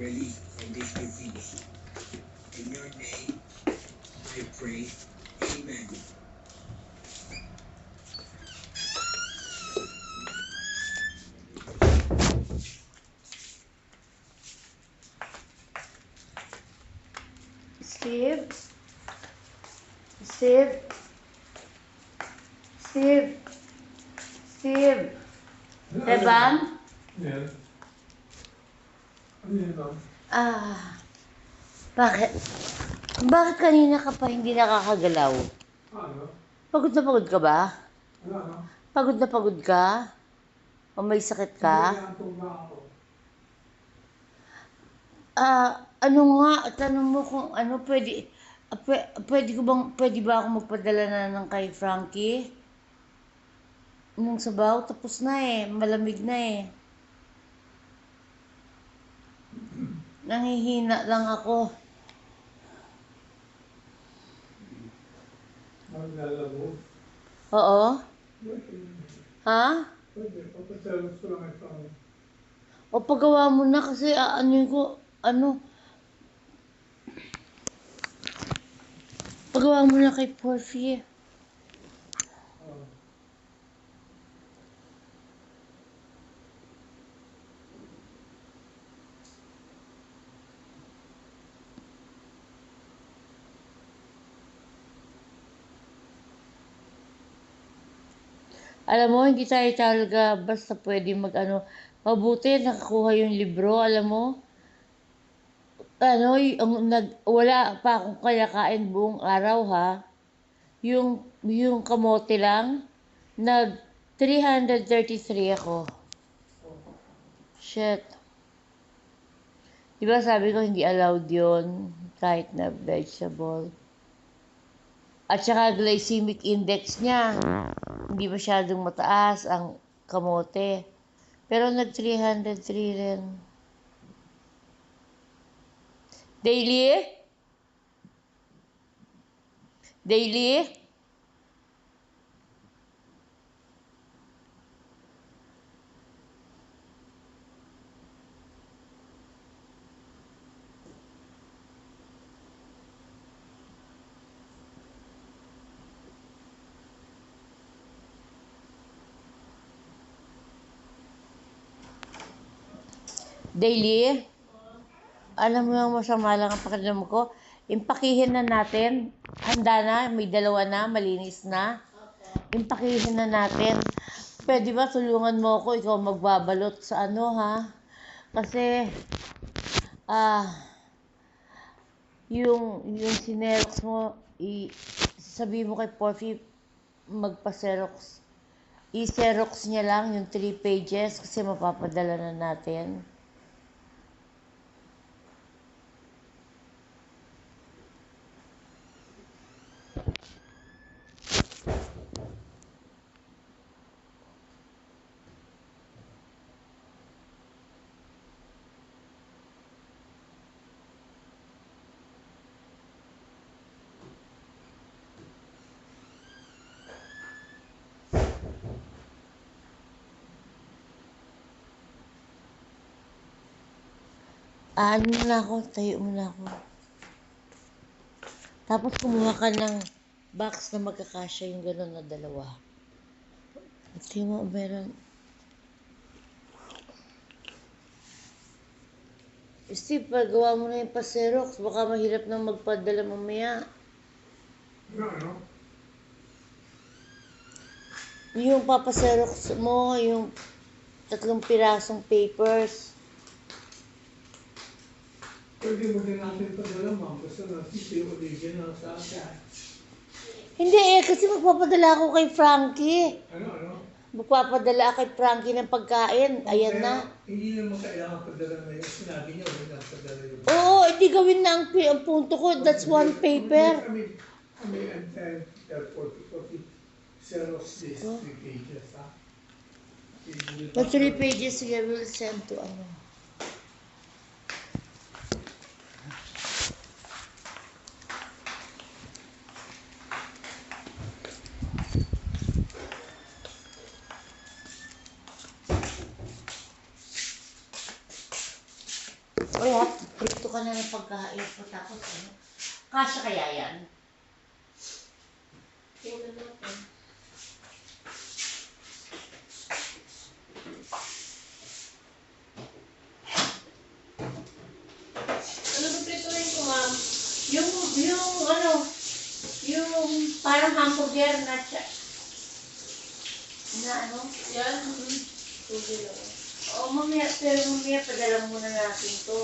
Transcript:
released and distributed. In your name, I pray. Amen. Steve? Steve? Steve? Steve? Teban? Yan. Ano yun ba? Bakit? Bakit kanina ka pa hindi nakakagalaw? Ano? Pagod na pagod ka ba? Ano? Pagod na pagod ka? O may sakit ka? Nagantog na ako. Ano nga, tanong mo kung ano, pwede ba ako magpadala na ng kay Frankie? Nung sabaw, tapos na eh, malamig na eh. Nangihina lang ako. Maglalabo. Oo? Ha? Pwede. Papasalos ko lang ito. O paggawa mo na kasi paggawa mo na kay Porfie. Alam mo, hindi tayo talaga basta pwede mabuti nakakuha yung libro, alam mo. Wala pa akong kayakain buong araw ha. Yung kamote lang, nag 333 ako. Shit. Diba sabi ko hindi allowed yun, kahit na vegetable. At saka glycemic index niya, hindi masyadong mataas ang kamote. Pero nag 303 rin. Daily? Daily? Daily? Alam mo yung masama lang ang pakiramdam ko? Impakihin na natin. Handa na, may dalawa na, malinis na. Impakihin na natin. Pwede ba tulungan mo ako, ikaw magbabalot sa ha? Kasi, yung sinerox mo, sabi mo kay Porfie, magpa-xerox. I-xerox niya lang yung 3 pages kasi mapapadala na natin. Tayo muna ako. Tapos kumuha ka ng box na magkakasya yung gano'n na dalawa. Ito mo, meron. Steve, pagawa mo na yung pa-xerox. Baka mahirap na magpadala mamaya. Ano? Yung papaxerox mo, yung 3 pirasong papers. Pwede mo din natin padala, ma'am. Basta natin yung original sa akin. Hindi kasi magpapadala ako kay Frankie. Ano? Magpapadala kay Frankie ng pagkain. Ayan na. Hindi naman kailangan padala na yung sinabi niyo. Huwag na padala yung... Oo, hindi gawin na ang punto ko. That's one paper. Kami and 40 Xerox this 3 pages, ha? The 3 pages, sige, we'll send to Uy, ha? Prito ka na ng pagkain ko. Tapos, ano? Kasya kaya yan? Tingnan natin. Ano ba prito rin ko, ma'am? Yung parang hamburger na siya. Na ano? Yan. Tuloy lang. O, mamaya, pero mamaya padala muna natin to.